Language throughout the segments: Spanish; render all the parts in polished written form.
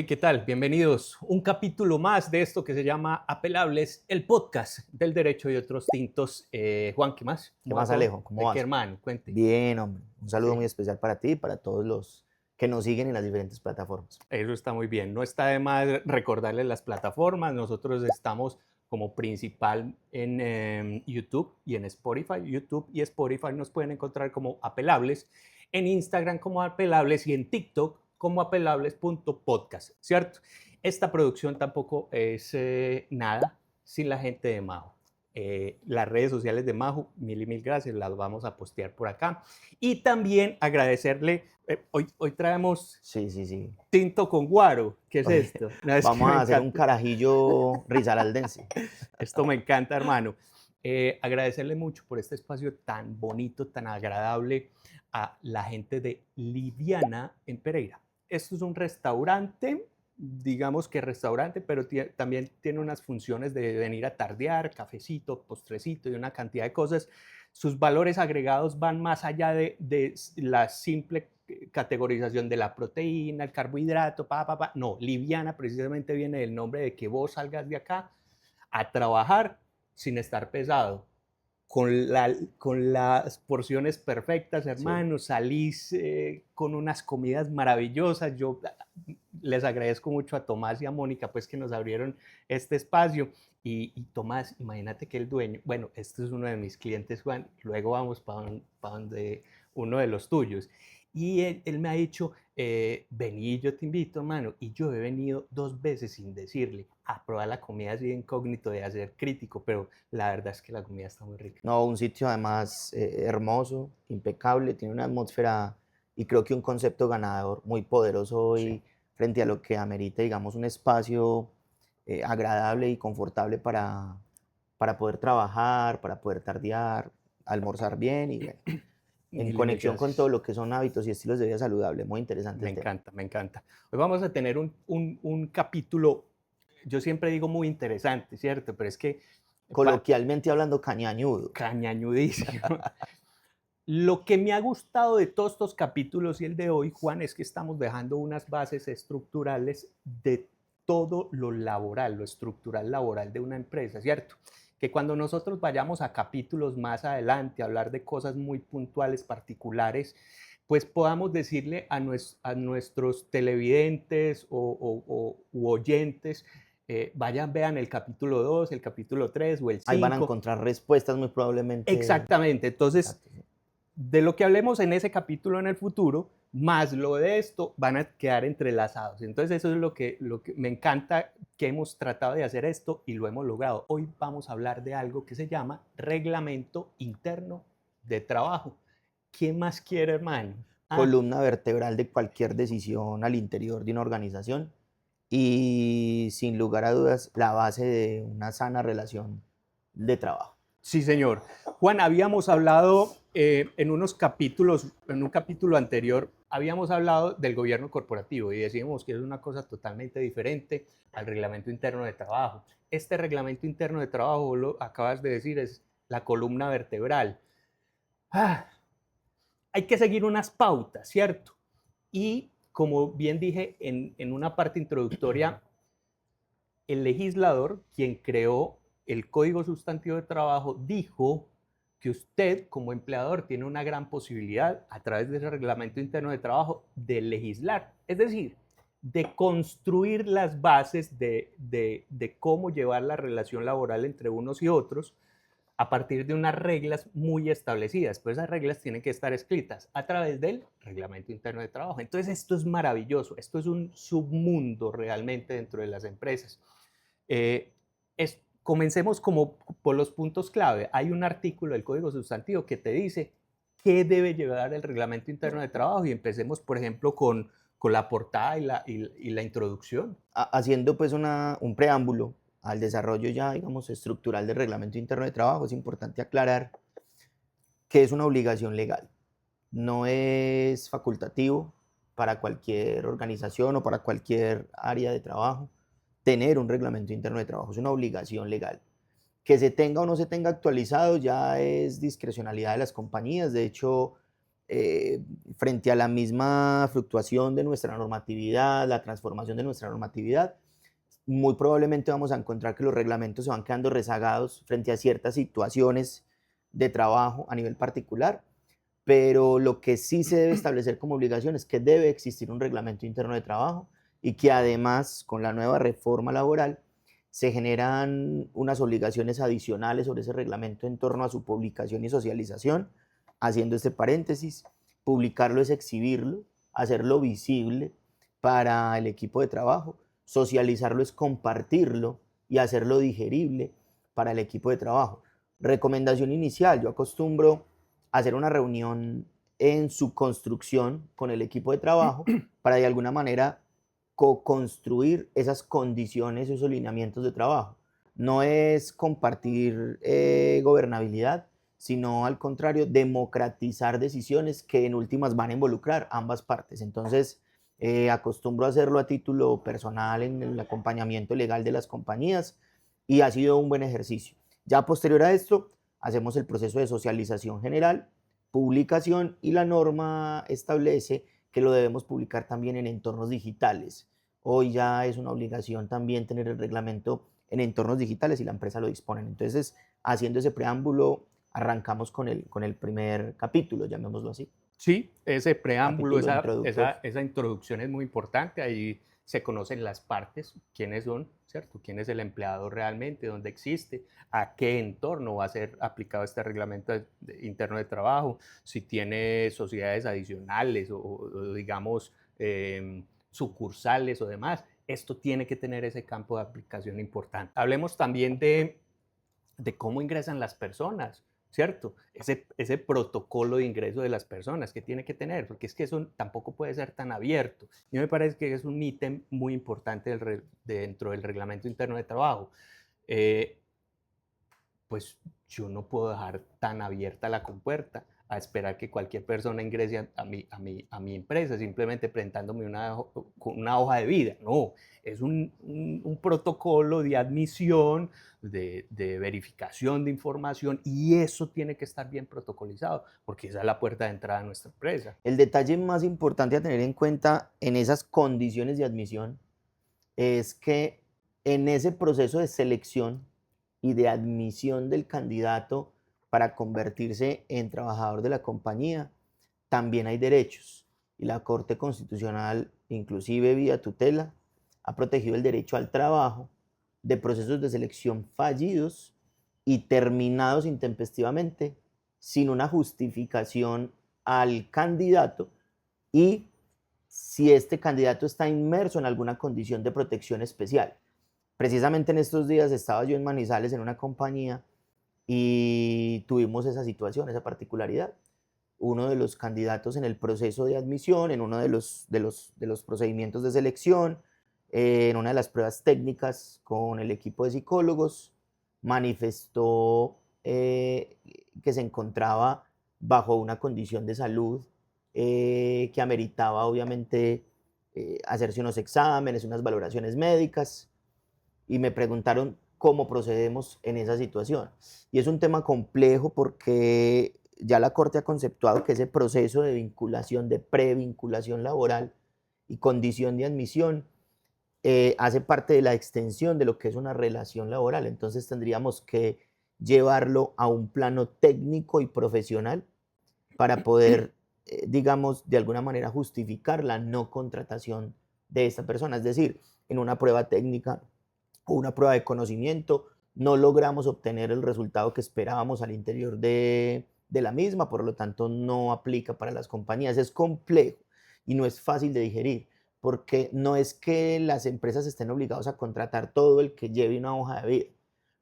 Hey, ¿qué tal? Bienvenidos. Un capítulo más de esto que se llama Apelables, el podcast del derecho y otros tintos. Juan, ¿qué más? ¿Qué ¿Cómo va más, todo? Alejo? ¿Cómo ¿De qué, vas? hermano? Cuente. Bien, hombre. Un saludo Sí, muy especial para ti y para todos los que nos siguen en las diferentes plataformas. eso está muy bien. No está de más recordarles las plataformas. Nosotros estamos como principal en YouTube y en Spotify. YouTube y Spotify nos pueden encontrar como Apelables, en Instagram como Apelables y en TikTok como apelables.podcast, ¿cierto? Esta producción tampoco es nada sin la gente de Majo. Las redes sociales de Majo, mil y mil gracias, las vamos a postear por acá. Y también agradecerle, hoy traemos Sí, sí, sí. tinto con guaro. ¿Qué es Oye, esto? No, es que vamos me a hacer un encanta. carajillo risaraldense. Esto me encanta, hermano. Agradecerle mucho por este espacio tan bonito, tan agradable a la gente de Liviana en Pereira. Esto es un restaurante, digamos que restaurante, pero también tiene unas funciones de venir a tardear, cafecito, postrecito y una cantidad de cosas. Sus valores agregados van más allá de la simple categorización de la proteína, el carbohidrato, No, Liviana precisamente viene del nombre de que vos salgas de acá a trabajar sin estar pesado, con las porciones perfectas, Sí. hermano, salís con unas comidas maravillosas. Yo les agradezco mucho a Tomás y a Mónica, pues que nos abrieron este espacio. Y Tomás, imagínate que el dueño, bueno, este es uno de mis clientes, Juan, luego vamos para donde uno de los tuyos. Y él me ha dicho, vení, yo te invito, hermano. Y yo he venido 2 veces sin decirle a probar la comida así de incógnito, de hacer crítico, pero la verdad es que la comida está muy rica. No, un sitio además hermoso, impecable, tiene una atmósfera y creo que un concepto ganador muy poderoso Sí, hoy frente a lo que amerita, digamos, un espacio agradable y confortable para poder trabajar, para poder tardear, almorzar bien y bueno, en mil y mil conexión con todo gracias. lo que son hábitos y estilos de vida saludable. Muy interesante Me el tema. encanta, me encanta. Hoy vamos a tener un capítulo, yo siempre digo muy interesante, ¿cierto? Pero es que Coloquialmente hablando, cañañudo. cañañudísimo. Lo que me ha gustado de todos estos capítulos y el de hoy, Juan, es que estamos dejando unas bases estructurales de todo lo laboral, lo estructural laboral de una empresa, ¿cierto? Que cuando nosotros vayamos a capítulos más adelante, a hablar de cosas muy puntuales, particulares, pues podamos decirle a nuestros televidentes u oyentes, vayan, vean el capítulo 2, el capítulo 3 o el Ahí van a 5. encontrar respuestas muy probablemente. Exactamente. Entonces, Exacto, sí. de lo que hablemos en ese capítulo en el futuro, más lo de esto, van a quedar entrelazados. Entonces eso es lo que me encanta, que hemos tratado de hacer esto y lo hemos logrado. Hoy vamos a hablar de algo que se llama reglamento interno de trabajo. ¿Quién más quiere, hermano? Ah, Columna vertebral de cualquier decisión al interior de una organización y sin lugar a dudas la base de una sana relación de trabajo. sí, señor. Juan, habíamos hablado en unos capítulos, en un capítulo anterior, habíamos hablado del gobierno corporativo y decíamos que es una cosa totalmente diferente al reglamento interno de trabajo. Este reglamento interno de trabajo, vos lo acabas de decir, es la columna vertebral. Ah, hay que seguir unas pautas, ¿cierto? Y como bien dije en una parte introductoria, el legislador, quien creó el Código Sustantivo de Trabajo, dijo que usted como empleador tiene una gran posibilidad a través de ese reglamento interno de trabajo de legislar, es decir, de construir las bases de cómo llevar la relación laboral entre unos y otros a partir de unas reglas muy establecidas. Pues esas reglas tienen que estar escritas a través del reglamento interno de trabajo. Entonces esto es maravilloso, esto es un submundo realmente dentro de las empresas. Eh, comencemos como por los puntos clave. Hay un artículo del Código Sustantivo que te dice qué debe llevar el reglamento interno de trabajo y empecemos, por ejemplo, con la portada y la introducción. Haciendo pues un preámbulo al desarrollo ya, digamos, estructural del reglamento interno de trabajo, es importante aclarar que es una obligación legal. No es facultativo para cualquier organización o para cualquier área de trabajo tener un reglamento interno de trabajo, es una obligación legal. Que se tenga o no se tenga actualizado ya es discrecionalidad de las compañías. De hecho, frente a la misma fluctuación de nuestra normatividad, la transformación de nuestra normatividad, muy probablemente vamos a encontrar que los reglamentos se van quedando rezagados frente a ciertas situaciones de trabajo a nivel particular, pero lo que sí se debe establecer como obligación es que debe existir un reglamento interno de trabajo y que además con la nueva reforma laboral se generan unas obligaciones adicionales sobre ese reglamento en torno a su publicación y socialización. Haciendo este paréntesis, publicarlo es exhibirlo, hacerlo visible para el equipo de trabajo, socializarlo es compartirlo y hacerlo digerible para el equipo de trabajo. Recomendación inicial, yo acostumbro a hacer una reunión en su construcción con el equipo de trabajo para de alguna manera co-construir esas condiciones, esos lineamientos de trabajo. No es compartir gobernabilidad, sino al contrario, democratizar decisiones que en últimas van a involucrar ambas partes. Entonces, acostumbro a hacerlo a título personal en el acompañamiento legal de las compañías y ha sido un buen ejercicio. Ya posterior a esto, hacemos el proceso de socialización general, publicación y la norma establece que lo debemos publicar también en entornos digitales. Hoy ya es una obligación también tener el reglamento en entornos digitales y la empresa lo dispone. Entonces, haciendo ese preámbulo, arrancamos con el primer capítulo, llamémoslo así. Sí, ese preámbulo, Capítulo introductorio. esa introducción es muy importante. Ahí se conocen las partes, quiénes son, ¿cierto? ¿Quién es el empleado realmente? ¿Dónde existe? ¿A qué entorno va a ser aplicado este reglamento interno de trabajo? Si tiene sociedades adicionales o digamos, sucursales o demás. Esto tiene que tener ese campo de aplicación importante. Hablemos también de cómo ingresan las personas, ¿cierto? Ese protocolo de ingreso de las personas que tiene que tener, porque es que eso tampoco puede ser tan abierto. Y me parece que es un ítem muy importante dentro del reglamento interno de trabajo. Eh, pues yo no puedo dejar tan abierta la compuerta a esperar que cualquier persona ingrese a mi empresa simplemente presentándome una hoja de vida. No, es un protocolo de admisión, de verificación de información y eso tiene que estar bien protocolizado porque esa es la puerta de entrada a nuestra empresa. El detalle más importante a tener en cuenta en esas condiciones de admisión es que en ese proceso de selección y de admisión del candidato para convertirse en trabajador de la compañía, también hay derechos. Y la Corte Constitucional, inclusive vía tutela, ha protegido el derecho al trabajo de procesos de selección fallidos y terminados intempestivamente sin una justificación al candidato y si este candidato está inmerso en alguna condición de protección especial. Precisamente en estos días estaba yo en Manizales en una compañía y tuvimos esa situación, esa particularidad. Uno de los candidatos en el proceso de admisión, en uno de los procedimientos de selección, en una de las pruebas técnicas con el equipo de psicólogos, manifestó que se encontraba bajo una condición de salud que ameritaba obviamente hacerse unos exámenes, unas valoraciones médicas y me preguntaron cómo procedemos en esa situación. Y es un tema complejo porque ya la Corte ha conceptuado que ese proceso de vinculación, de previnculación laboral y condición de admisión hace parte de la extensión de lo que es una relación laboral. Entonces tendríamos que llevarlo a un plano técnico y profesional para poder, digamos, de alguna manera justificar la no contratación de esta persona. Es decir, en una prueba técnica o una prueba de conocimiento no logramos obtener el resultado que esperábamos al interior de la misma, por lo tanto no aplica para las compañías. Es complejo y no es fácil de digerir, porque no es que las empresas estén obligadas a contratar todo el que lleve una hoja de vida,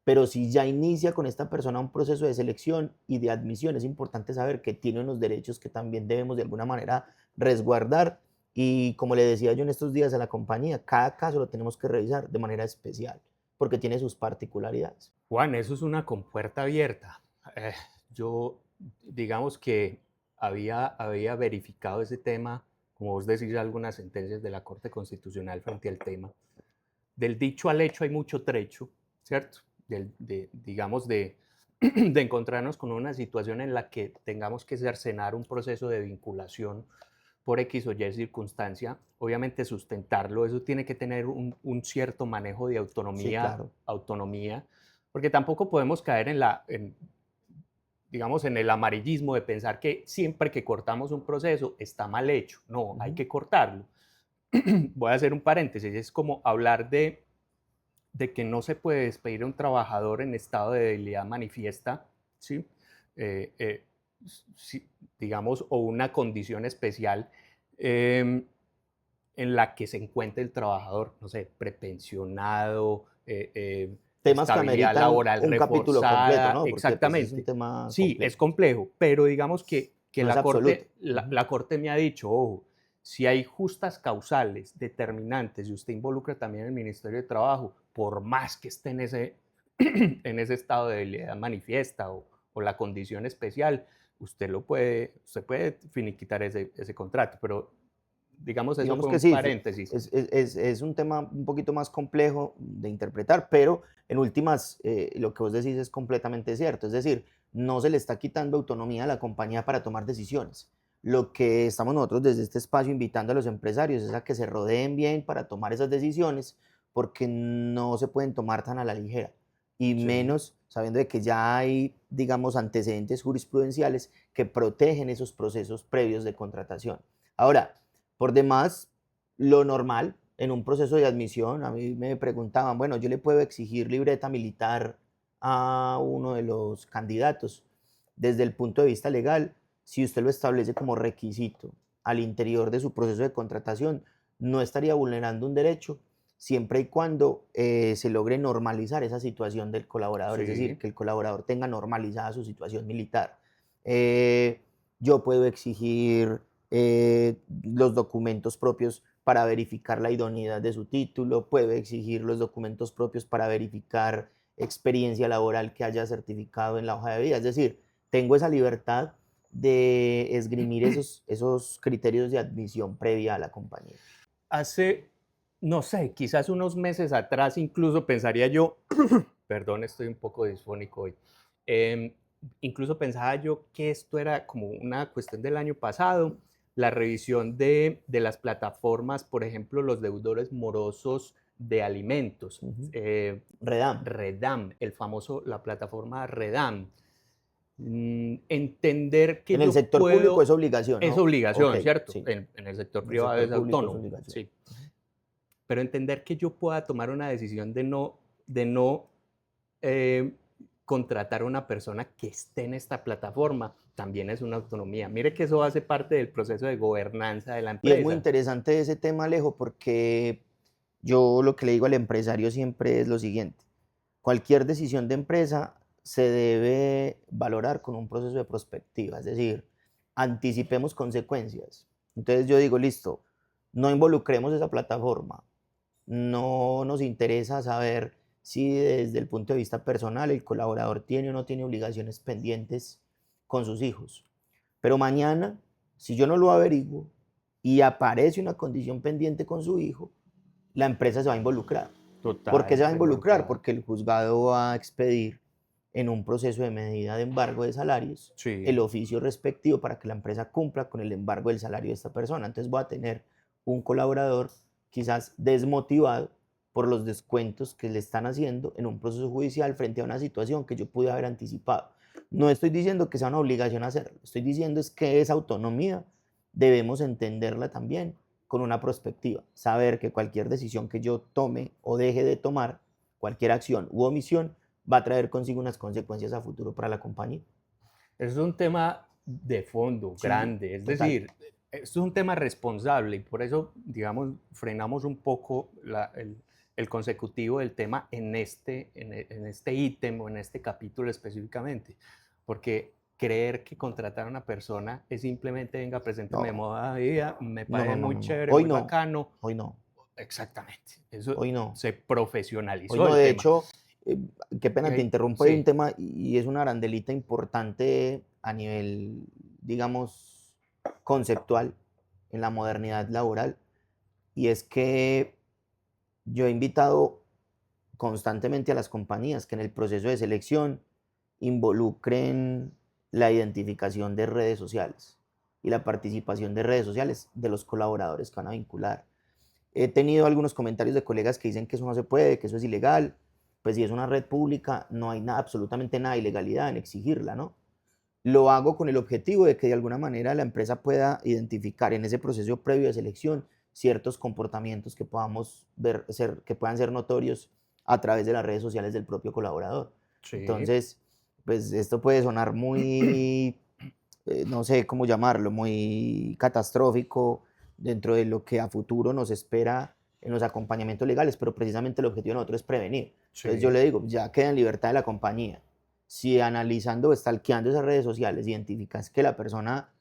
pero si ya inicia con esta persona un proceso de selección y de admisión, es importante saber que tiene unos derechos que también debemos de alguna manera resguardar. Y como le decía yo en estos días a la compañía, cada caso lo tenemos que revisar de manera especial, porque tiene sus particularidades. Juan, eso es una compuerta abierta. Yo, digamos que había verificado ese tema, como vos decís, algunas sentencias de la Corte Constitucional frente al tema. Del dicho al hecho hay mucho trecho, ¿cierto? Digamos, de de encontrarnos con una situación en la que tengamos que cercenar un proceso de vinculación por X o Y circunstancia, obviamente sustentarlo, eso tiene que tener un cierto manejo de Sí, autonomía, claro. autonomía, porque tampoco podemos caer digamos, en el amarillismo de pensar que siempre que cortamos un proceso está mal hecho. No, hay Ujú. que cortarlo. Voy a hacer un paréntesis, es como hablar de que no se puede despedir a un trabajador en estado de debilidad manifiesta, ¿sí? Eh, eh, sí, digamos, o una condición especial eh, en la que se encuentre el trabajador, no sé, prepensionado, Temas que estabilidad ameritan laboral un capítulo completo, reforzada, ¿no? Porque pues es un exactamente. tema Sí, es complejo, complejo, pero digamos que no es absoluto. la corte me ha dicho, ojo, si hay justas causales determinantes y usted involucra también el Ministerio de Trabajo, por más que esté en ese estado de debilidad manifiesta o la condición especial, usted puede finiquitar ese contrato, pero digamos eso Digamos fue que un sí, paréntesis. es un tema un poquito más complejo de interpretar, pero en últimas, lo que vos decís es completamente cierto. Es decir, no se le está quitando autonomía a la compañía para tomar decisiones. Lo que estamos nosotros desde este espacio invitando a los empresarios es a que se rodeen bien para tomar esas decisiones, porque no se pueden tomar tan a la ligera. Y Sí. menos sabiendo de que ya hay, digamos, antecedentes jurisprudenciales que protegen esos procesos previos de contratación. Ahora, por demás, lo normal en un proceso de admisión, a mí me preguntaban, bueno, yo le puedo exigir libreta militar a uno de los candidatos. Desde el punto de vista legal, si usted lo establece como requisito al interior de su proceso de contratación, no estaría vulnerando un derecho siempre y cuando se logre normalizar esa situación del colaborador, es decir, Sí, que el colaborador tenga normalizada su situación militar. Eh, yo puedo exigir los documentos propios para verificar la idoneidad de su título, puede exigir los documentos propios para verificar experiencia laboral que haya certificado en la hoja de vida. Es decir, tengo esa libertad de esgrimir esos criterios de admisión previa a la compañía. hace, no sé, quizás unos meses atrás incluso pensaría yo, perdón, estoy un poco disfónico hoy, em, incluso pensaba yo que esto era como una cuestión del año pasado, la revisión de las plataformas, por ejemplo, los deudores morosos de alimentos, Ujú. eh, Redam. Redam, la plataforma Redam. Entender que En el yo sector público es puedo, obligación, es ¿no? Ok, obligación, ¿cierto? sí. En el sector En el privado sector es público es autónomo, obligación. sí. Pero entender que yo pueda tomar una decisión de no eh, contratar a una persona que esté en esta plataforma también es una autonomía. Mire que eso hace parte del proceso de gobernanza de la Y es muy empresa. interesante ese tema, Alejo, porque yo lo que le digo al empresario siempre es lo siguiente. Cualquier decisión de empresa se debe valorar con un proceso de prospectiva, es decir, anticipemos consecuencias. Entonces yo digo, listo, no involucremos esa plataforma, no nos interesa saber si desde el punto de vista personal el colaborador tiene o no tiene obligaciones pendientes con sus hijos. Pero mañana, si yo no lo averiguo y aparece una condición pendiente con su hijo, la empresa se va a involucrar. ¿Por qué se Total, va a se involucrar? involucra. Porque el juzgado va a expedir en un proceso de medida de embargo de salarios el Sí, oficio respectivo para que la empresa cumpla con el embargo del salario de esta persona. Entonces voy a tener un colaborador quizás desmotivado por los descuentos que le están haciendo en un proceso judicial frente a una situación que yo pude haber anticipado. No estoy diciendo que sea una obligación hacerlo, estoy diciendo es que esa autonomía debemos entenderla también con una perspectiva, saber que cualquier decisión que yo tome o deje de tomar, cualquier acción u omisión, va a traer consigo unas consecuencias a futuro para la compañía. es un tema de fondo, Sí, grande, es total. decir, esto es un tema responsable y por eso, digamos, frenamos un poco el consecutivo del tema en este ítem o en este capítulo específicamente, porque creer que contratar a una persona es simplemente, venga, presénteme de No, moda vida, me no, no, parece no, muy no, no. chévere, Hoy muy no, bacano, hoy no, exactamente, eso hoy no, se hoy profesionalizó no. el De tema. hecho, qué Y pena te interrumpo, hay un sí, tema y es una arandelita importante a nivel, digamos, conceptual en la modernidad laboral, y es que yo he invitado constantemente a las compañías que en el proceso de selección involucren la identificación de redes sociales y la participación de redes sociales de los colaboradores que van a vincular. He tenido algunos comentarios de colegas que dicen que eso no se puede, que eso es ilegal. Pues si es una red pública, no hay nada, absolutamente nada de ilegalidad en exigirla, ¿no? Lo hago con el objetivo de que de alguna manera la empresa pueda identificar en ese proceso previo de selección ciertos comportamientos que podamos ver, que puedan ser notorios a través de las redes sociales del propio colaborador. Sí. Entonces, pues esto puede sonar muy, no sé cómo llamarlo, muy catastrófico dentro de lo que a futuro nos espera en los acompañamientos legales, pero precisamente el objetivo de nosotros es prevenir. Entonces yo Sí. le digo, ya queda en libertad de la compañía. Si analizando o stalkeando esas redes sociales identificas que la persona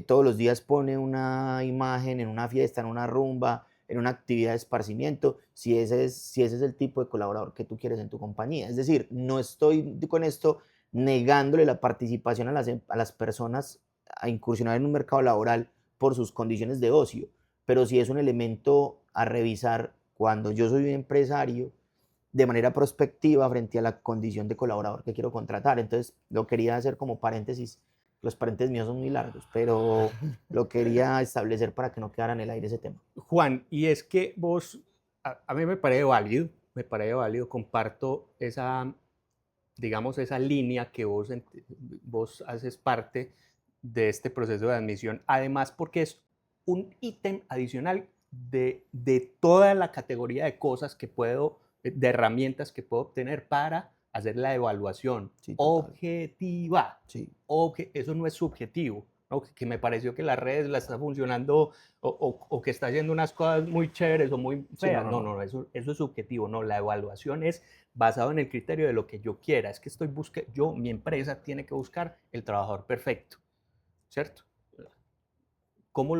todos los días pone una imagen en una fiesta, en una rumba, en una actividad de esparcimiento, si ese es el tipo de colaborador que tú quieres en tu compañía. Es decir, no estoy con esto negándole la participación a las personas a incursionar en un mercado laboral por sus condiciones de ocio, pero sí es un elemento a revisar cuando yo soy un empresario de manera prospectiva frente a la condición de colaborador que quiero contratar. Entonces, lo quería hacer como paréntesis. Los paréntesis míos son muy largos, pero lo quería establecer para que no quedara en el aire ese tema. Juan, y es que vos, a mí me parece válido, comparto esa, digamos, esa línea que vos haces parte de este proceso de admisión, además porque es un ítem adicional de toda la categoría de cosas que puedo, de herramientas que puedo obtener para hacer la evaluación Sí, total. objetiva. Sí, Eso no es subjetivo, ¿no? Que me pareció que las redes la está funcionando o que está haciendo unas cosas muy chéveres o muy sí, no, feas. no, No, no. no, eso es subjetivo. No, la evaluación es basado en el criterio de lo que yo quiera. Es que mi empresa tiene que buscar el trabajador perfecto, ¿cierto? ¿Cómo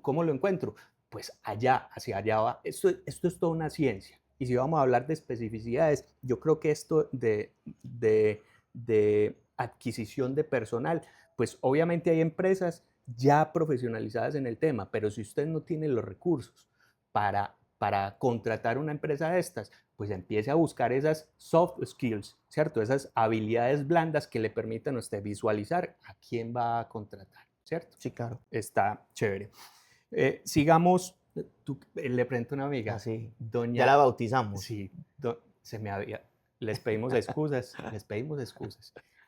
cómo lo encuentro? Pues hacia allá va. Esto es toda una ciencia. Y si vamos a hablar de especificidades, yo creo que esto de adquisición de personal, pues obviamente hay empresas ya profesionalizadas en el tema, pero si usted no tiene los recursos para contratar una empresa de estas, pues empiece a buscar esas soft skills, ¿cierto? Esas habilidades blandas que le permitan a usted visualizar a quién va a contratar, ¿cierto? Sí, claro. Está chévere. Sigamos, le pregunto a una amiga, Así. Ya la doña, bautizamos. sí, se me había, les pedimos excusas.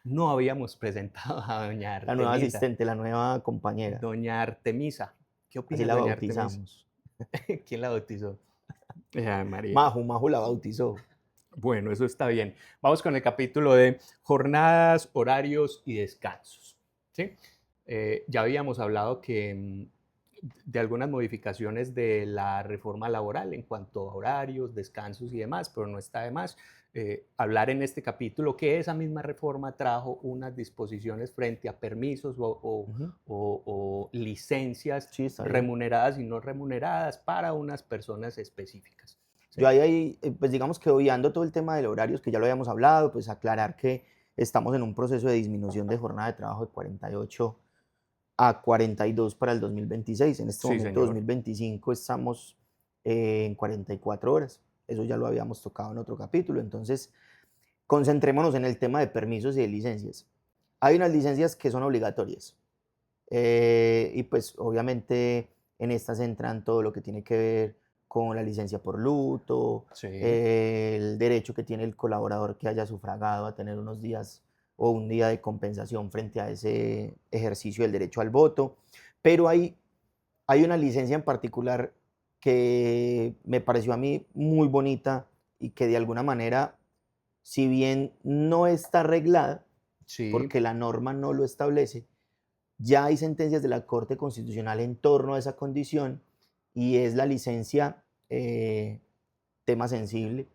No habíamos presentado a doña La nueva Artemisa. asistente, la nueva compañera. Doña Artemisa, ¿qué Así opina la doña Artemisa? bautizamos. ¿Quién la bautizó? Ay, María. Maju la bautizó. Bueno, eso está bien. Vamos con el capítulo de jornadas, horarios y descansos. ¿Sí? Ya habíamos hablado que de algunas modificaciones de la reforma laboral en cuanto a horarios, descansos y demás, pero no está de más hablar en este capítulo que esa misma reforma trajo unas disposiciones frente a permisos Ujú. o licencias Sí, está bien. remuneradas y no remuneradas para unas personas específicas. Yo ¿Sí? ahí, pues digamos que obviando todo el tema de horarios que ya lo habíamos hablado, pues aclarar que estamos en un proceso de disminución de jornada de trabajo de 48 a 42 para el 2026. En este Sí, momento, señor. 2025, estamos en 44 horas. Eso ya lo habíamos tocado en otro capítulo. Entonces, concentrémonos en el tema de permisos y de licencias. Hay unas licencias que son obligatorias. Y pues obviamente en estas entran todo lo que tiene que ver con la licencia por luto, Sí. el derecho que tiene el colaborador que haya sufragado a tener unos días o un día de compensación frente a ese ejercicio del derecho al voto. Pero hay una licencia en particular que me pareció a mí muy bonita y que de alguna manera, si bien no está arreglada, Sí. porque la norma no lo establece, ya hay sentencias de la Corte Constitucional en torno a esa condición y es la licencia, tema sensible,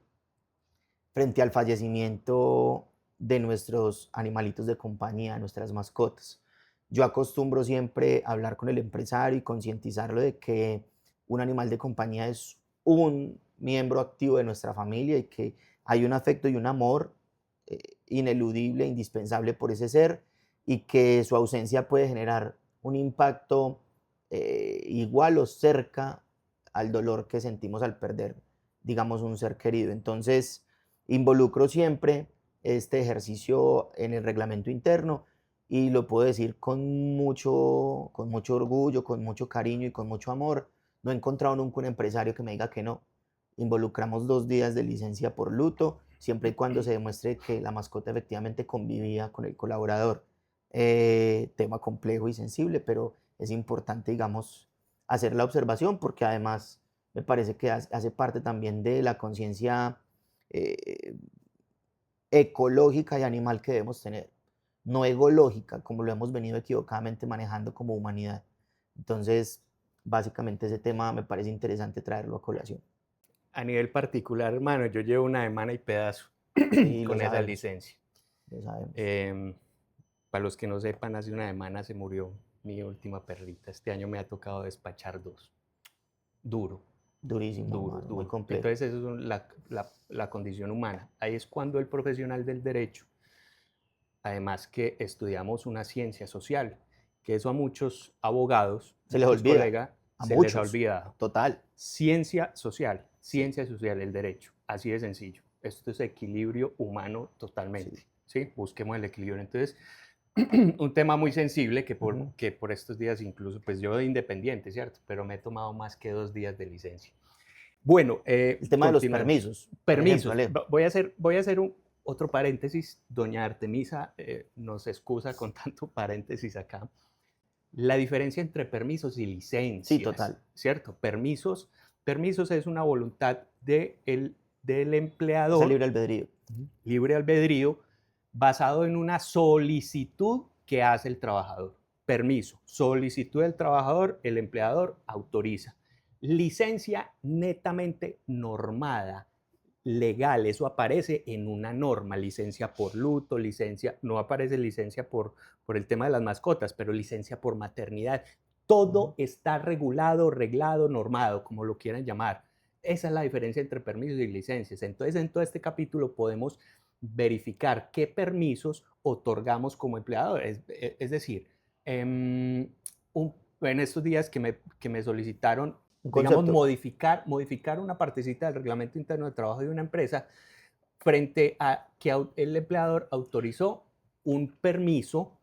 frente al fallecimiento de nuestros animalitos de compañía, nuestras mascotas. Yo acostumbro siempre a hablar con el empresario y concientizarlo de que un animal de compañía es un miembro activo de nuestra familia y que hay un afecto y un amor ineludible, indispensable por ese ser y que su ausencia puede generar un impacto igual o cerca al dolor que sentimos al perder, digamos, un ser querido. Entonces, involucro siempre este ejercicio en el reglamento interno y lo puedo decir con mucho orgullo, con mucho cariño y con mucho amor. No he encontrado nunca un empresario que me diga que no. Involucramos 2 días de licencia por luto, siempre y cuando se demuestre que la mascota efectivamente convivía con el colaborador. Tema complejo y sensible, pero es importante, digamos, hacer la observación porque además me parece que hace parte también de la conciencia eh, ecológica y animal que debemos tener, no egológica, como lo hemos venido equivocadamente manejando como humanidad. Entonces, básicamente ese tema me parece interesante traerlo a colación. A nivel particular, hermano, yo llevo una semana y pedazo Sí, con esa licencia. lo sabemos. Em, para los que no sepan, hace una semana se murió mi última perrita. Este año me ha tocado despachar 2. Duro, Durísimo, duro, hermano, muy duro. complejo. Entonces, eso es la condición humana. Ahí es cuando el profesional del derecho, además que estudiamos una ciencia social, que eso a muchos abogados, Se les muchos olvida, colegas, a se les ha muchos, olvidado. total. Sí, Ciencia social, el derecho, así de sencillo. Esto es equilibrio humano totalmente, sí. ¿sí? Busquemos el equilibrio. Entonces, un tema muy sensible Ujú. que por estos días incluso, pues yo de independiente, ¿cierto? Pero me he tomado más que 2 días de licencia. Bueno, El tema de los continuando. permisos, por ejemplo, Permisos. Ale. Voy a hacer otro paréntesis. Doña Artemisa nos excusa con tanto paréntesis acá. La diferencia entre permisos y Sí, licencias, total. ¿cierto? Permisos es una voluntad del Esa empleador, libre albedrío. libre albedrío, basado en una solicitud que hace el trabajador. Permiso, solicitud del trabajador, el empleador autoriza. Licencia netamente normada, legal, eso aparece en una norma, licencia por luto, licencia, no aparece licencia por el tema de las mascotas, pero licencia por maternidad. Todo está regulado, reglado, normado, como lo quieran llamar. Esa es la diferencia entre permisos y licencias. Entonces, en todo este capítulo podemos verificar qué permisos otorgamos como empleadores. Es decir, en estos días que me solicitaron, Un digamos, concepto. modificar una partecita del reglamento interno de trabajo de una empresa frente a que el empleador autorizó un permiso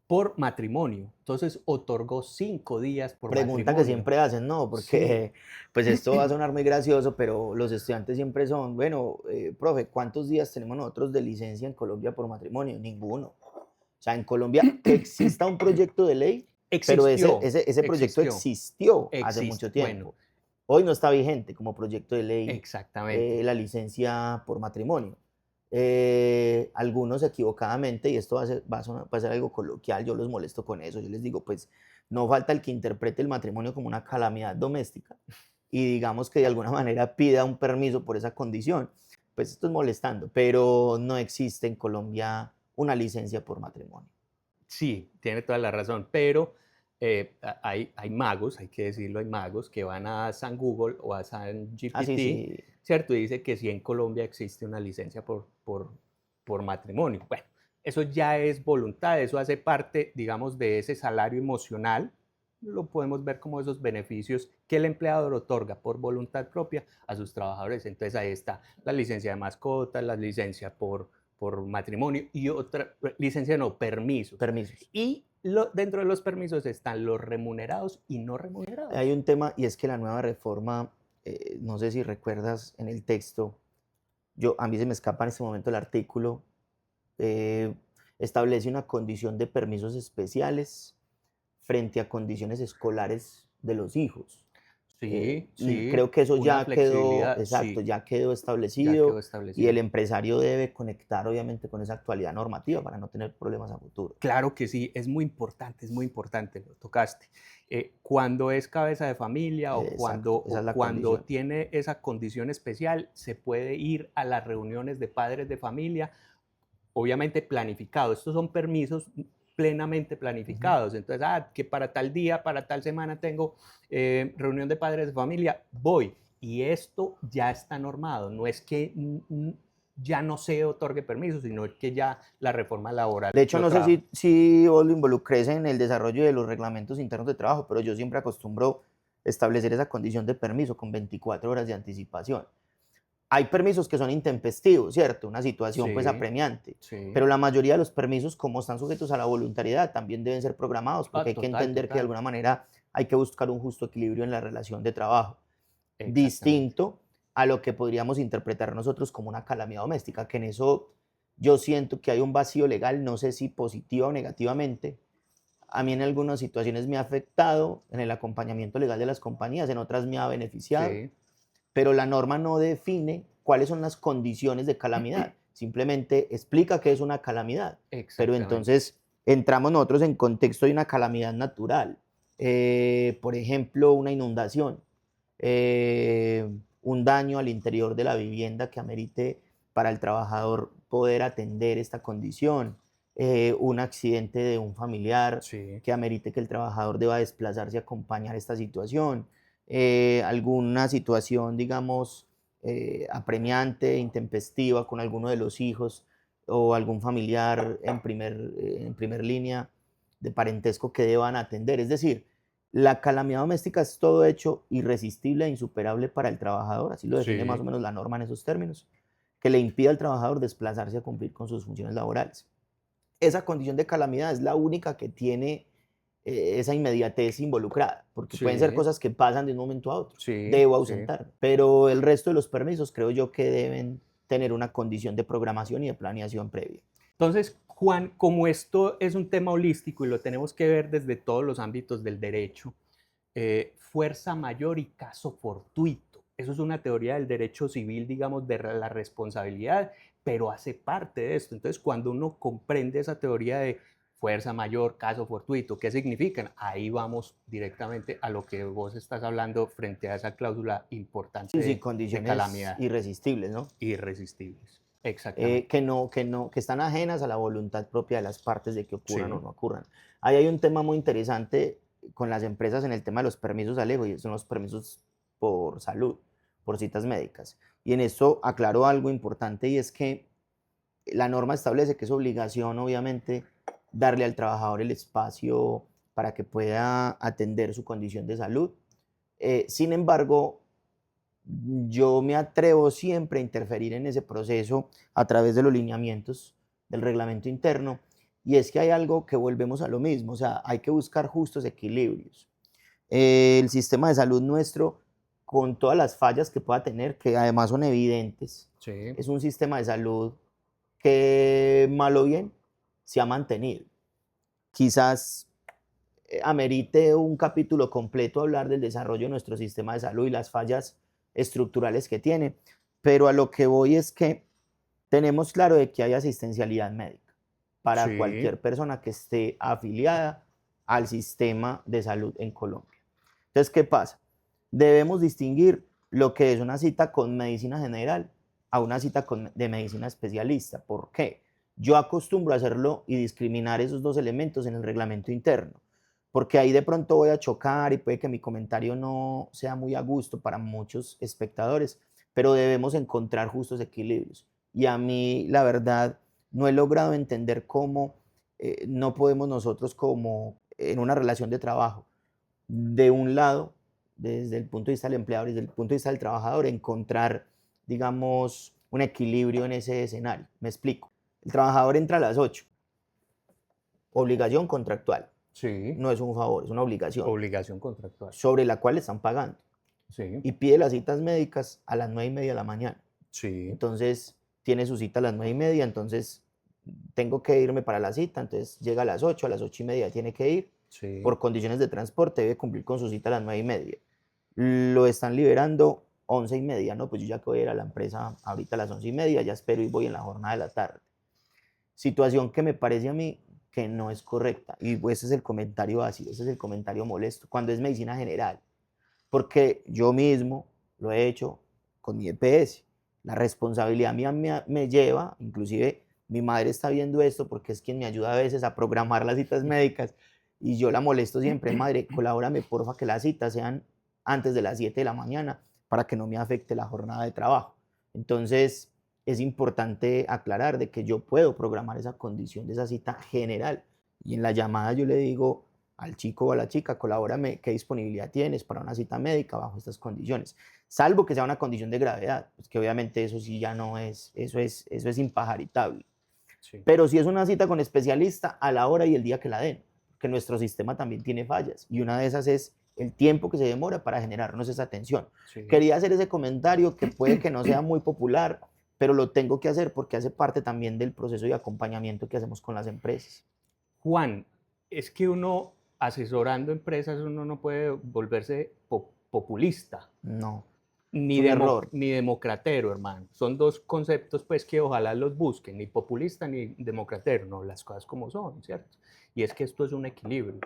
por matrimonio. Entonces otorgó 5 días por Pregunta que matrimonio. siempre hacen, ¿no? Sí, Porque pues esto va a sonar muy gracioso, pero los estudiantes siempre son, bueno, profe, ¿cuántos días tenemos nosotros de licencia en Colombia por matrimonio? Ninguno. O sea, en Colombia que exista un proyecto de ley, pero existió, ese proyecto existió, existió hace existe. mucho Bueno, tiempo. Hoy no está vigente como proyecto de ley exactamente. la licencia por matrimonio. Algunos equivocadamente, y esto va a ser algo coloquial, yo los molesto con eso, yo les digo, pues no falta el que interprete el matrimonio como una calamidad doméstica y digamos que de alguna manera pida un permiso por esa condición. Pues esto es molestando, pero no existe en Colombia una licencia por matrimonio. Sí, tiene toda la razón, pero hay magos, hay que decirlo, hay magos que van a San Google o a San Ah, sí, GPT, sí, ¿cierto? Y dice que sí en Colombia existe una licencia por matrimonio. Bueno, eso ya es voluntad, eso hace parte, digamos, de ese salario emocional. Lo podemos ver como esos beneficios que el empleador otorga por voluntad propia a sus trabajadores. Entonces ahí está la licencia de mascotas, la licencia por matrimonio y otra licencia, no, permisos. permisos. Y dentro de los permisos están los remunerados y no Hay remunerados. un tema y es que la nueva reforma, no sé si recuerdas en el texto, a mí se me escapa en este momento el artículo, eh, establece una condición de permisos especiales frente a condiciones escolares de los hijos. Sí, Y sí, creo que eso una ya quedó, flexibilidad, exacto, sí, ya quedó ya quedó establecido y el establecido. empresario debe conectar obviamente con esa actualidad normativa para no tener problemas a futuro. Claro que sí, es muy importante, lo tocaste. Cuando es cabeza de familia Exacto, esa o es la cuando condición. tiene esa condición especial, se puede ir a las reuniones de padres de familia, obviamente planificado. Estos son permisos plenamente Ujú. planificados. Entonces, que para tal día, para tal semana tengo reunión de padres de familia, voy. Y esto ya está normado. No es que ya no se otorgue permiso, sino que ya la reforma laboral De hecho, lo no sé trajo. si vos lo involucres en el desarrollo de los reglamentos internos de trabajo, pero yo siempre acostumbro establecer esa condición de permiso con 24 horas de anticipación. Hay permisos que son intempestivos, ¿cierto? Una situación pues Sí, apremiante, sí. pero la mayoría de los permisos, como están sujetos a la voluntariedad, también deben ser programados, porque hay que Total, entender que de total. alguna manera hay que buscar un justo equilibrio en la relación de trabajo, Exactamente. distinto a lo que podríamos interpretar nosotros como una calamidad doméstica, que en eso yo siento que hay un vacío legal, no sé si positiva o negativamente. A mí en algunas situaciones me ha afectado en el acompañamiento legal de las compañías, en otras me ha beneficiado, Sí, pero la norma no define cuáles son las condiciones de calamidad, simplemente explica qué es una calamidad, pero exactamente. entonces entramos nosotros en contexto de una calamidad natural, por ejemplo, una inundación, eh, un daño al interior de la vivienda que amerite para el trabajador poder atender esta condición, un accidente de un familiar Sí, que amerite que el trabajador deba desplazarse a acompañar esta situación, alguna situación, digamos, apremiante, intempestiva con alguno de los hijos o algún familiar en primer línea de parentesco que deban atender. Es decir, la calamidad doméstica es todo hecho irresistible e insuperable para el trabajador, así lo define más o sí, menos la norma en esos términos, que le impida al trabajador desplazarse a cumplir con sus funciones laborales. Esa condición de calamidad es la única que tiene esa inmediatez involucrada, porque pueden ser sí, cosas que pasan de un momento a otro. sí, Debo sí. ausentarme, pero el resto de los permisos creo yo que deben tener una condición de programación y de planeación previa. Entonces, Juan, como esto es un tema holístico y lo tenemos que ver desde todos los ámbitos del derecho, fuerza mayor y caso fortuito. Eso es una teoría del derecho civil, digamos, de la responsabilidad, pero hace parte de esto. Entonces, cuando uno comprende esa teoría de fuerza mayor, caso fortuito, ¿qué significan? Ahí vamos directamente a lo que vos estás hablando frente a esa cláusula importante Sí, sí, de condiciones calamidad, irresistibles, ¿no? irresistibles. Exactamente. Que están ajenas a la voluntad propia de las partes de que ocurran o Sí, no ocurran. Ahí hay un tema muy interesante con las empresas en el tema de los permisos, Alejo, y son los permisos por salud, por citas médicas. Y en esto aclaro algo importante y es que la norma establece que es obligación, obviamente, darle al trabajador el espacio para que pueda atender su condición de salud. Sin embargo, yo me atrevo siempre a interferir en ese proceso a través de los lineamientos del reglamento interno, y es que hay algo que volvemos a lo mismo, o sea, hay que buscar justos equilibrios. El sistema de salud nuestro, con todas las fallas que pueda tener, que además son evidentes, sí, es un sistema de salud que, mal o bien, se ha mantenido. Quizás amerite un capítulo completo hablar del desarrollo de nuestro sistema de salud y las fallas estructurales que tiene, pero a lo que voy es que tenemos claro de que hay asistencialidad médica para sí, cualquier persona que esté afiliada al sistema de salud en Colombia. Entonces, ¿qué pasa? Debemos distinguir lo que es una cita con medicina general a una cita de medicina especialista. ¿Por qué? Yo acostumbro a hacerlo y discriminar esos dos elementos en el reglamento interno, porque ahí de pronto voy a chocar y puede que mi comentario no sea muy a gusto para muchos espectadores, pero debemos encontrar justos equilibrios. Y a mí, la verdad, no he logrado entender cómo no podemos nosotros como en una relación de trabajo, de un lado, desde el punto de vista del empleador y desde el punto de vista del trabajador, encontrar, digamos, un equilibrio en ese escenario. Me explico. El trabajador entra a las 8, obligación contractual, sí, no es un favor, es una obligación obligación contractual. sobre la cual le están pagando, Sí, y pide las citas médicas a las 9:30 de la mañana. sí, Entonces, tiene su cita a las 9:30, entonces tengo que irme para la cita, entonces llega a las 8:30 tiene que ir, sí, por condiciones de transporte debe cumplir con su cita a las 9:30. Lo están liberando 11:30, no, pues yo ya que voy a ir a la empresa ahorita a las 11:30, ya espero y voy en la jornada de la tarde. Situación que me parece a mí que no es correcta, y ese es el comentario ácido, ese es el comentario molesto, cuando es medicina general, porque yo mismo lo he hecho con mi EPS. La responsabilidad mía me lleva, inclusive mi madre está viendo esto porque es quien me ayuda a veces a programar las citas médicas, y yo la molesto siempre: madre, colabórame porfa que las citas sean antes de las 7 de la mañana para que no me afecte la jornada de trabajo. Entonces, es importante aclarar de que yo puedo programar esa condición de esa cita general, y en la llamada yo le digo al chico o a la chica, colabórame, ¿qué disponibilidad tienes para una cita médica bajo estas condiciones? Salvo que sea una condición de gravedad, pues que obviamente eso sí ya no es, eso es impajaritable. Sí. Pero si es una cita con especialista, a la hora y el día que la den, que nuestro sistema también tiene fallas y una de esas es el tiempo que se demora para generarnos esa atención. Sí. Quería hacer ese comentario que puede que no sea muy popular, pero lo tengo que hacer porque hace parte también del proceso de acompañamiento que hacemos con las empresas. Juan, es que uno asesorando empresas, uno no puede volverse populista. No, es Ni, un error. ni democratero, hermano. Son dos conceptos pues que ojalá los busquen, ni populista ni democratero, no, las cosas como son, ¿cierto? Y es que esto es un equilibrio.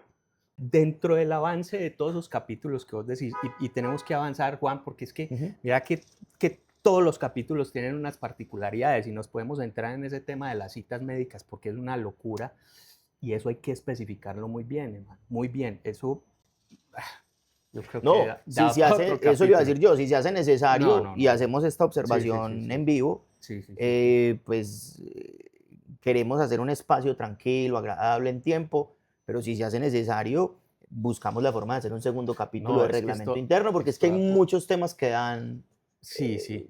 Dentro del avance de todos esos capítulos que vos decís, y tenemos que avanzar, Juan, porque es que, mira que todos los capítulos tienen unas particularidades y nos podemos entrar en ese tema de las citas médicas porque es una locura y eso hay que especificarlo muy bien, hermano, muy bien. Eso yo creo que No, si se hace, eso le iba a decir yo, si se hace necesario y hacemos esta observación en vivo, pues queremos hacer un espacio tranquilo, agradable en tiempo, pero si se hace necesario, buscamos la forma de hacer un segundo capítulo de reglamento interno, porque es que hay muchos temas que dan,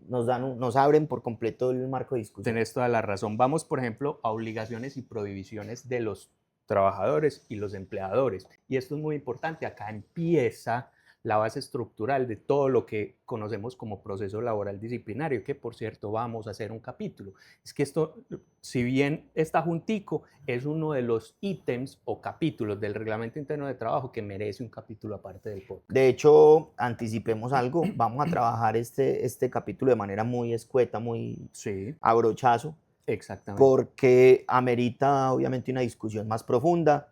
nos abren por completo el marco de discusión. Tienes toda la razón. Vamos, por ejemplo, a obligaciones y prohibiciones de los trabajadores y los empleadores. Y esto es muy importante. Acá empieza la base estructural de todo lo que conocemos como proceso laboral disciplinario, que por cierto vamos a hacer un capítulo. Es que esto, si bien está juntico, es uno de los ítems o capítulos del Reglamento Interno de Trabajo que merece un capítulo aparte del podcast. De hecho, anticipemos algo, vamos a trabajar este capítulo de manera muy escueta, muy a brochazo. Exactamente. Porque amerita obviamente una discusión más profunda,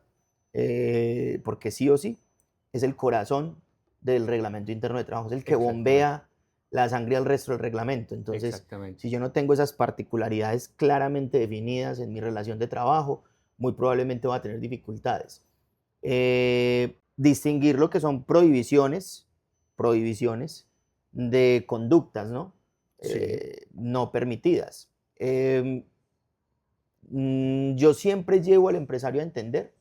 porque sí o sí es el corazón del reglamento interno de trabajo, es el que bombea la sangre al resto del reglamento. Entonces, si yo no tengo esas particularidades claramente definidas en mi relación de trabajo, muy probablemente voy a tener dificultades. Distinguir lo que son prohibiciones de conductas, ¿no? No permitidas. Yo siempre llevo al empresario a entender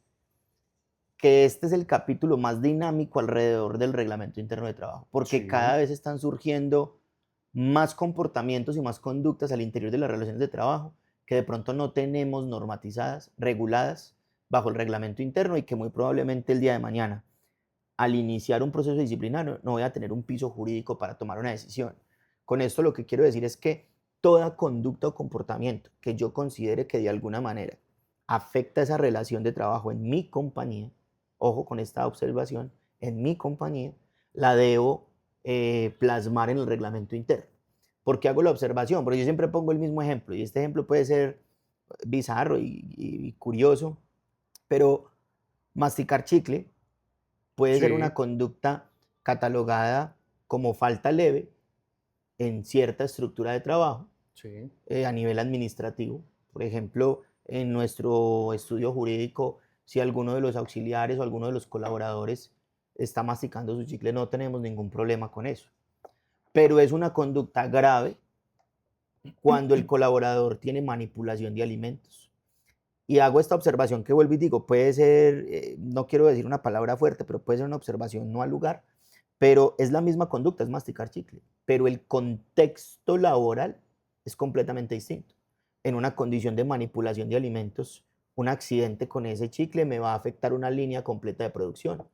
que este es el capítulo más dinámico alrededor del reglamento interno de trabajo, porque cada vez están surgiendo más comportamientos y más conductas al interior de las relaciones de trabajo que de pronto no tenemos normatizadas, reguladas bajo el reglamento interno y que muy probablemente el día de mañana, al iniciar un proceso disciplinario, no voy a tener un piso jurídico para tomar una decisión. Con esto lo que quiero decir es que toda conducta o comportamiento que yo considere que de alguna manera afecta esa relación de trabajo en mi compañía, ojo con esta observación, en mi compañía, la debo plasmar en el reglamento interno. ¿Por qué hago la observación? Porque yo siempre pongo el mismo ejemplo y este ejemplo puede ser bizarro y curioso, pero masticar chicle puede ser una conducta catalogada como falta leve en cierta estructura de trabajo a nivel administrativo. Por ejemplo, en nuestro estudio jurídico, si alguno de los auxiliares o alguno de los colaboradores está masticando su chicle, no tenemos ningún problema con eso. Pero es una conducta grave cuando el colaborador tiene manipulación de alimentos. Y hago esta observación que vuelvo y digo, puede ser, no quiero decir una palabra fuerte, pero puede ser una observación no al lugar, pero es la misma conducta, es masticar chicle, pero el contexto laboral es completamente distinto. En una condición de manipulación de alimentos, un accidente con ese chicle me va a afectar una línea completa de producción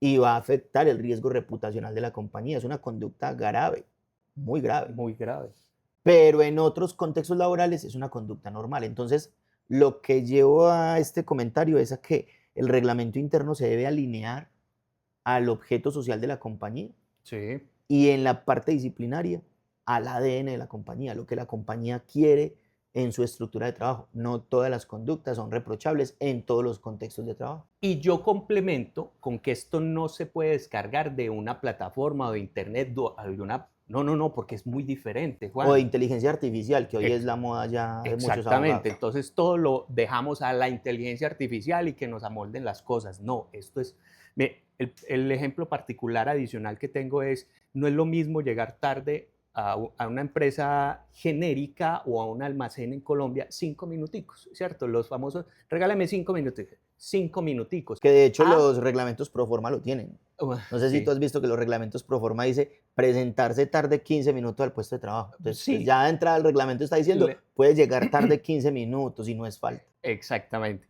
y va a afectar el riesgo reputacional de la compañía. Es una conducta grave, muy grave. Muy grave. Pero en otros contextos laborales es una conducta normal. Entonces, lo que llevo a este comentario es a que el reglamento interno se debe alinear al objeto social de la compañía y en la parte disciplinaria al ADN de la compañía, lo que la compañía quiere en su estructura de trabajo. No todas las conductas son reprochables en todos los contextos de trabajo. Y yo complemento con que esto no se puede descargar de una plataforma o de internet, no, porque es muy diferente, Juan. O de inteligencia artificial, que hoy es la moda ya de muchos abogados. Exactamente, entonces todo lo dejamos a la inteligencia artificial y que nos amolden las cosas. No, esto es... El ejemplo particular adicional que tengo es, no es lo mismo llegar tarde a una empresa genérica o a un almacén en Colombia 5 minuticos, ¿cierto? Los famosos, regálame 5 minutos. 5 minuticos. Que de hecho Ah, los reglamentos pro forma lo tienen. No sé si tú sí, has visto que los reglamentos pro forma dice presentarse tarde 15 minutos al puesto de trabajo. Entonces, pues sí, ya de entrada el reglamento está diciendo, puedes llegar tarde 15 minutos y no es falta. exactamente.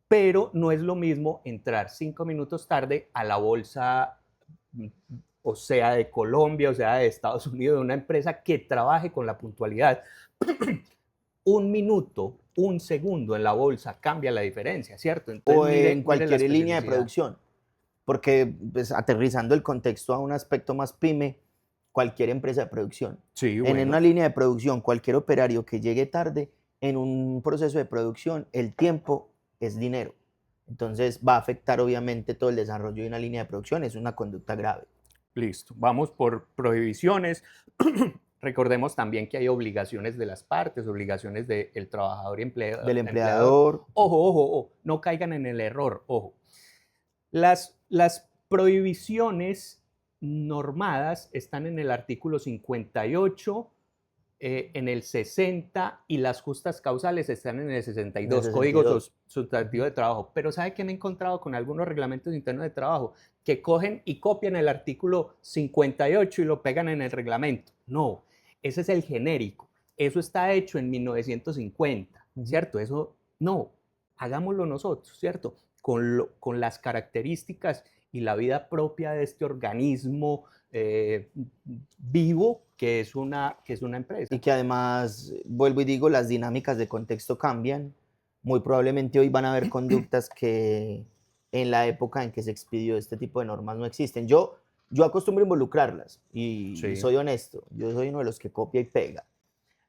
Pero no es lo mismo entrar 5 minutos tarde a la bolsa, o sea, de Colombia, o sea, de Estados Unidos, de una empresa que trabaje con la puntualidad. Un minuto, un segundo en la bolsa cambia la diferencia, ¿cierto? Entonces, O en mire la cualquier línea de especificidad. producción. Porque pues, aterrizando el contexto a un aspecto más pyme, cualquier empresa de producción. Sí, En una bueno, línea de producción, cualquier operario que llegue tarde en un proceso de producción, el tiempo es dinero. Entonces va a afectar obviamente todo el desarrollo de una línea de producción, es una conducta grave. listo. Vamos por prohibiciones. Recordemos también que hay obligaciones de las partes, obligaciones del trabajador y Del empleador. empleador, Ojo, ojo, ojo, no caigan en el error, ojo. Las prohibiciones normadas están en el artículo 58, en el 60, y las justas causales están en el en el 62, Código 62. Sustantivo de Trabajo. Pero ¿sabe qué me he encontrado con algunos reglamentos internos de trabajo? Que cogen y copian el artículo 58 y lo pegan en el reglamento. No, ese es el genérico. Eso está hecho en 1950, ¿cierto? Eso no, hagámoslo nosotros, ¿cierto? Con las características y la vida propia de este organismo vivo que es una Y empresa. que además, vuelvo y digo, las dinámicas de contexto cambian. Muy probablemente hoy van a haber conductas que en la época en que se expidió este tipo de normas no existen. Yo acostumbro involucrarlas y Sí. soy honesto, yo soy uno de los que copia y pega,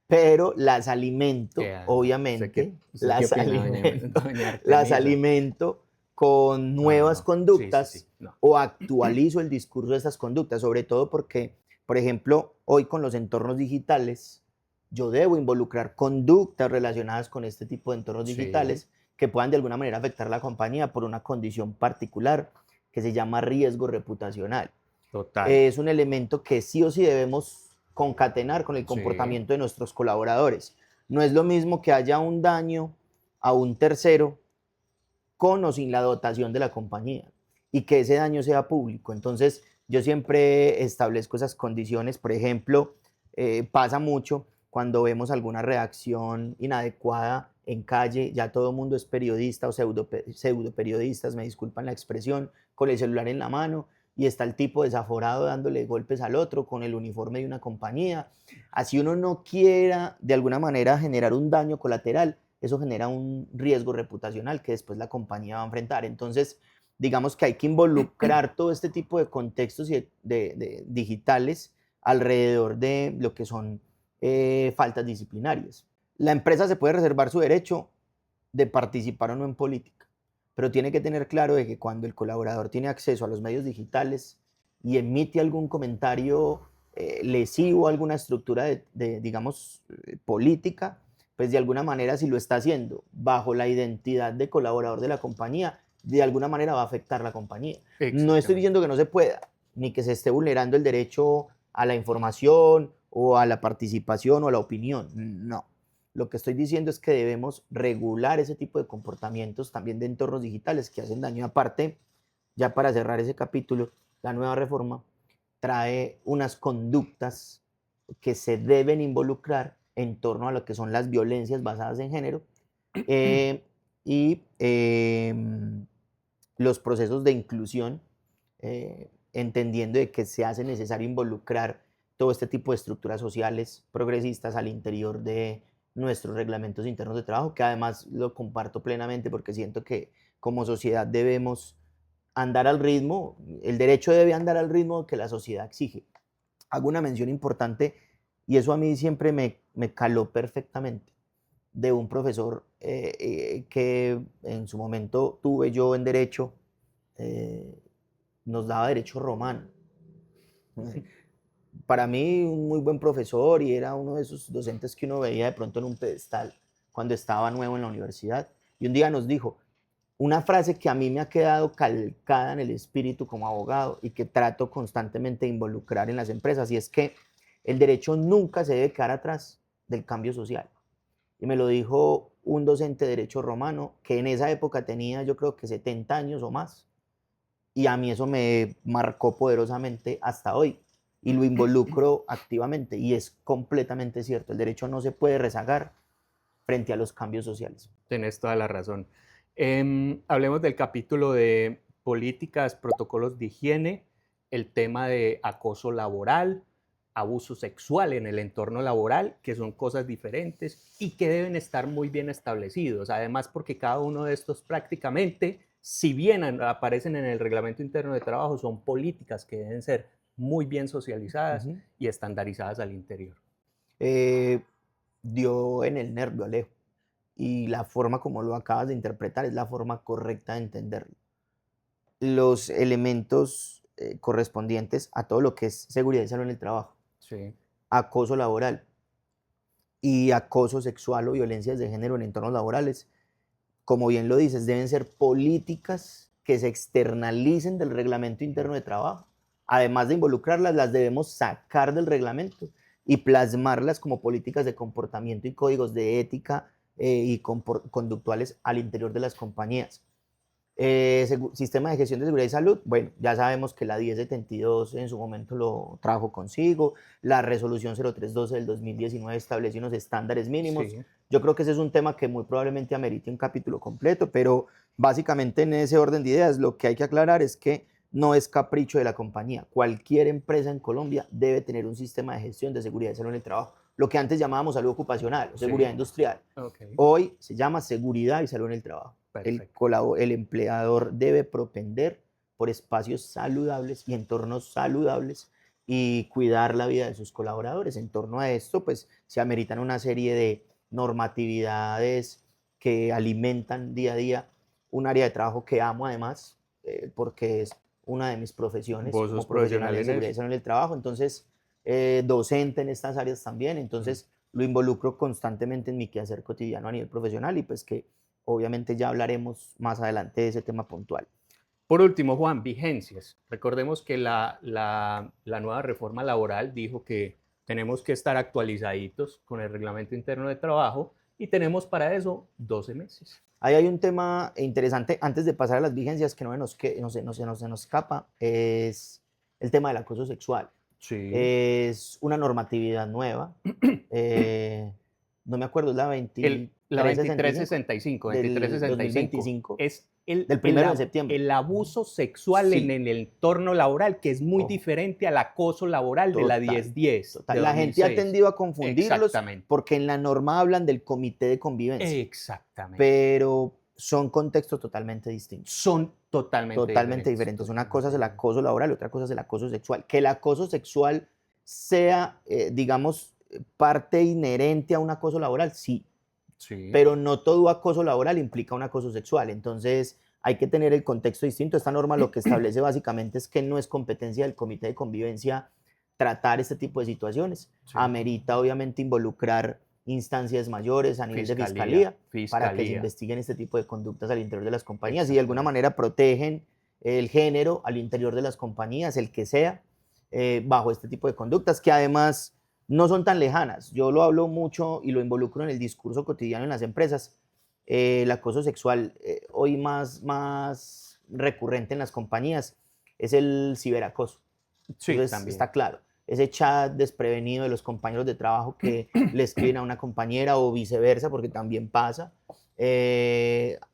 pero las alimento, obviamente, ¿Usted qué las opina, alimento, doña las Artemisa? alimento con No, no, nuevas no. Sí, sí, sí. conductas No. o actualizo el discurso de estas conductas, sobre todo porque, por ejemplo, hoy con los entornos digitales, yo debo involucrar conductas relacionadas con este tipo de entornos Sí, digitales que puedan de alguna manera afectar la compañía por una condición particular que se llama riesgo reputacional. total. Es un elemento que sí o sí debemos concatenar con el Sí, comportamiento de nuestros colaboradores. No es lo mismo que haya un daño a un tercero con o sin la dotación de la compañía y que ese daño sea público. Entonces, yo siempre establezco esas condiciones. Por ejemplo, pasa mucho cuando vemos alguna reacción inadecuada en calle, ya todo el mundo es periodista o pseudo periodistas, me disculpan la expresión, con el celular en la mano y está el tipo desaforado dándole golpes al otro con el uniforme de una compañía. Así uno no quiera de alguna manera generar un daño colateral, eso genera un riesgo reputacional que después la compañía va a enfrentar. Entonces, digamos que hay que involucrar todo este tipo de contextos digitales alrededor de lo que son faltas disciplinarias. La empresa se puede reservar su derecho de participar o no en política, pero tiene que tener claro de que cuando el colaborador tiene acceso a los medios digitales y emite algún comentario lesivo a alguna estructura digamos, política, pues de alguna manera si lo está haciendo bajo la identidad de colaborador de la compañía, de alguna manera va a afectar la compañía. No estoy exactamente. diciendo que no se pueda, ni que se esté vulnerando el derecho a la información o a la participación o a la opinión, no. Lo que estoy diciendo es que debemos regular ese tipo de comportamientos también de entornos digitales que hacen daño. Aparte, ya para cerrar ese capítulo, la nueva reforma trae unas conductas que se deben involucrar en torno a lo que son las violencias basadas en género eh, y los procesos de inclusión, entendiendo de que se hace necesario involucrar todo este tipo de estructuras sociales progresistas al interior de nuestros reglamentos internos de trabajo, que además lo comparto plenamente porque siento que como sociedad debemos andar al ritmo, el derecho debe andar al ritmo que la sociedad exige. Hago una mención importante y eso a mí siempre me caló perfectamente de un profesor que en su momento tuve yo en derecho, eh, nos daba derecho romano. Para mí un muy buen profesor y era uno de esos docentes que uno veía de pronto en un pedestal cuando estaba nuevo en la universidad. Y un día nos dijo una frase que a mí me ha quedado calcada en el espíritu como abogado y que trato constantemente de involucrar en las empresas, y es que el derecho nunca se debe quedar atrás del cambio social. Y me lo dijo un docente de derecho romano que en esa época tenía yo creo que 70 años o más. Y a mí eso me marcó poderosamente hasta hoy y lo involucro activamente y es completamente cierto. El derecho no se puede rezagar frente a los cambios sociales. Tienes toda la razón. Hablemos del capítulo de políticas, protocolos de higiene, el tema de acoso laboral, abuso sexual en el entorno laboral, que son cosas diferentes y que deben estar muy bien establecidos. Además, porque cada uno de estos prácticamente, si bien aparecen en el reglamento interno de trabajo, son políticas que deben ser muy bien socializadas y estandarizadas al interior. Dio en el nervio, Alejo. Y la forma como lo acabas de interpretar es la forma correcta de entenderlo. Los elementos correspondientes a todo lo que es seguridad y salud en el trabajo, Sí. acoso laboral y acoso sexual o violencias de género en entornos laborales, como bien lo dices, deben ser políticas que se externalicen del reglamento interno de trabajo. Además de involucrarlas, las debemos sacar del reglamento y plasmarlas como políticas de comportamiento y códigos de ética y conductuales al interior de las compañías. Sistema de gestión de seguridad y salud, bueno, ya sabemos que la 1072 en su momento lo trajo consigo, la resolución 0312 del 2019 estableció unos estándares mínimos. Sí. Yo creo que ese es un tema que muy probablemente amerite un capítulo completo, pero básicamente en ese orden de ideas lo que hay que aclarar es que no es capricho de la compañía. Cualquier empresa en Colombia debe tener un sistema de gestión de seguridad y salud en el trabajo, lo que antes llamábamos salud ocupacional o seguridad industrial. Okay. Hoy se llama seguridad y salud en el trabajo. El empleador debe propender por espacios saludables y entornos saludables y cuidar la vida de sus colaboradores. En torno a esto, pues se ameritan una serie de normatividades que alimentan día a día un área de trabajo que amo además, porque es una de mis profesiones como profesional en seguridad y salud en el trabajo. Entonces, docente en estas áreas también. Entonces, lo involucro constantemente en mi quehacer cotidiano a nivel profesional y pues que obviamente ya hablaremos más adelante de ese tema puntual. Por último, Juan, vigencias. Recordemos que la nueva reforma laboral dijo que tenemos que estar actualizaditos con el reglamento interno de trabajo y tenemos para eso 12 meses. Ahí hay un tema interesante, antes de pasar a las vigencias, que no se nos escapa, es el tema del acoso sexual. Sí. Es una normatividad nueva. No me acuerdo, es la 2365 del 2025. Es del 1 de septiembre. El abuso sexual en el entorno laboral, que es muy diferente al acoso laboral de la 1010. La gente ha tendido a confundirlos porque en la norma hablan del comité de convivencia. Exactamente. Pero son contextos totalmente distintos. Son totalmente diferentes. Una cosa es el acoso laboral, otra cosa es el acoso sexual. Que el acoso sexual sea, digamos, parte inherente a un acoso laboral, sí. Pero no todo acoso laboral implica un acoso sexual. Entonces, hay que tener el contexto distinto. Esta norma lo que establece básicamente es que no es competencia del comité de convivencia tratar este tipo de situaciones. Amerita, obviamente, involucrar instancias mayores a nivel de fiscalía para que se investiguen este tipo de conductas al interior de las compañías y de alguna manera protegen el género al interior de las compañías, el que sea, bajo este tipo de conductas que además no son tan lejanas. Yo lo hablo mucho y lo involucro en el discurso cotidiano en las empresas. El acoso sexual hoy más recurrente en las compañías es el ciberacoso. Sí, entonces, también. está claro. Ese chat desprevenido de los compañeros de trabajo que le escriben a una compañera o viceversa, porque también pasa.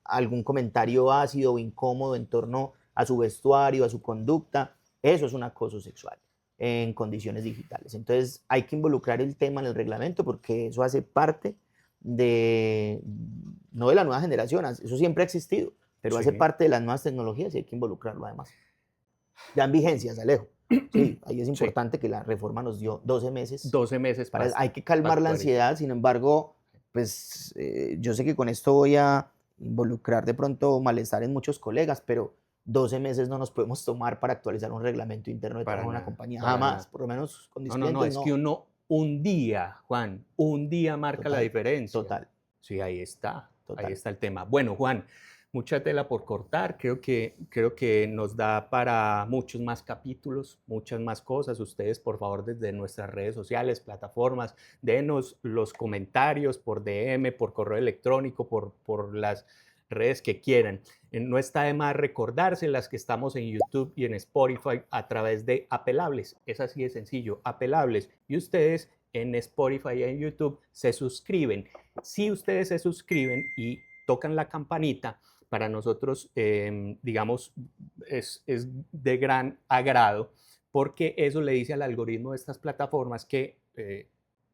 Algún comentario ácido o incómodo en torno a su vestuario, a su conducta. Eso es un acoso sexual en condiciones digitales. Entonces hay que involucrar el tema en el reglamento porque eso hace parte no de la nueva generación, eso siempre ha existido, pero hace parte de las nuevas tecnologías y hay que involucrarlo además. Ya en vigencias, Alejo. Sí, ahí es importante que la reforma nos dio 12 meses. 12 meses hay que calmar la ansiedad, sin embargo, pues yo sé que con esto voy a involucrar de pronto malestar en muchos colegas, pero 12 meses no nos podemos tomar para actualizar un reglamento interno de trabajo en una compañía. Jamás, por lo menos con mis clientes, no. Es que uno, un día, Juan, un día marca la diferencia. Total. Sí, ahí está el tema. Bueno, Juan, mucha tela por cortar. Creo que nos da para muchos más capítulos, muchas más cosas. Ustedes, por favor, desde nuestras redes sociales, plataformas, denos los comentarios por DM, por correo electrónico, por las redes que quieran. No está de más recordárselas que estamos en YouTube y en Spotify a través de Apelables. Es así de sencillo, Apelables. Y ustedes en Spotify y en YouTube se suscriben. Si ustedes se suscriben y tocan la campanita, para nosotros, digamos, es de gran agrado, porque eso le dice al algoritmo de estas plataformas que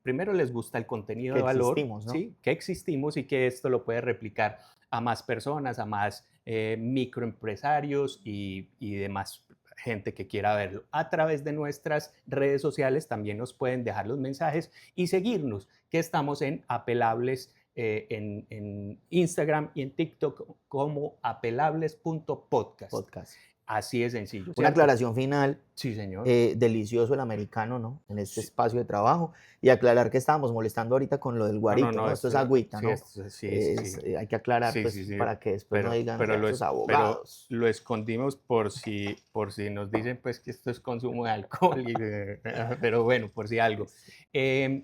primero les gusta el contenido Que de valor, existimos, ¿no? ¿sí? Que existimos y que esto lo puede replicar a más personas, a más microempresarios y demás gente que quiera verlo. A través de nuestras redes sociales también nos pueden dejar los mensajes y seguirnos, que estamos en Apelables en Instagram y en TikTok como apelables.podcast. Podcast. Así de sencillo. Una ¿cierto? aclaración final. Sí, señor. Delicioso el americano, ¿no? En este espacio de trabajo. Y aclarar que estábamos molestando ahorita con lo del guarito, ¿no? Esto es agüita, sí, ¿no? sí. Hay que aclarar, Sí, pues, sí, sí. para que después no digan pero estos abogados. lo escondimos por si nos dicen pues que esto es consumo de alcohol, pero bueno, por si algo.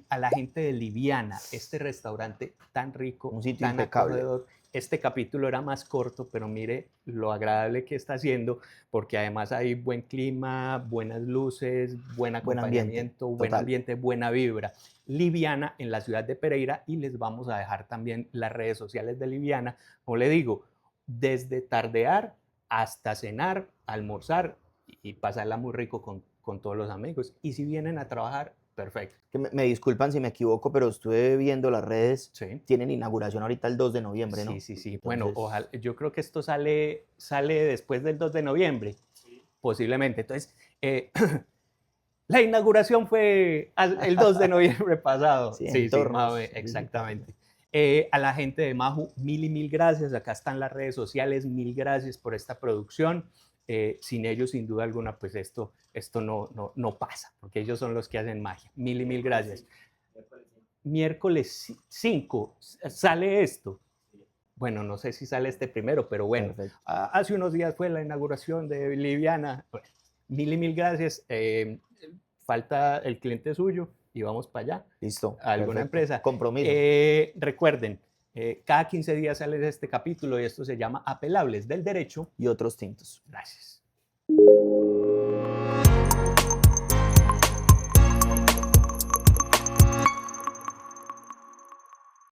A la gente de Liviana, este restaurante tan rico, Un sitio tan impecable. acogedor. Este capítulo era más corto, pero mire lo agradable que está haciendo, porque además hay buen clima, buenas luces, buen acompañamiento, buen ambiente, buena vibra. Liviana en la ciudad de Pereira, y les vamos a dejar también las redes sociales de Liviana. Como le digo, desde tardear hasta cenar, almorzar y pasarla muy rico con todos los amigos. Y si vienen a trabajar, perfecto. Que me disculpan si me equivoco, pero estuve viendo las redes. Sí. Tienen inauguración ahorita el 2 de noviembre, ¿no? Sí. Entonces... Bueno, ojalá, yo creo que esto sale después del 2 de noviembre, posiblemente. Entonces, la inauguración fue el 2 de noviembre pasado. Sí, exactamente. A la gente de Maju, mil gracias. Acá están las redes sociales. Mil gracias por esta producción. Sin ellos, sin duda alguna, pues esto no pasa, porque ellos son los que hacen magia. Mil gracias. Miércoles 5 sale esto. Bueno, no sé si sale este primero, pero bueno, hace unos días fue la inauguración de Liviana. Bueno, mil gracias. Falta el cliente suyo y vamos para allá. Listo. A alguna empresa. Compromiso. Recuerden, cada 15 días sale este capítulo y esto se llama Apelables del Derecho y otros tintos. Gracias.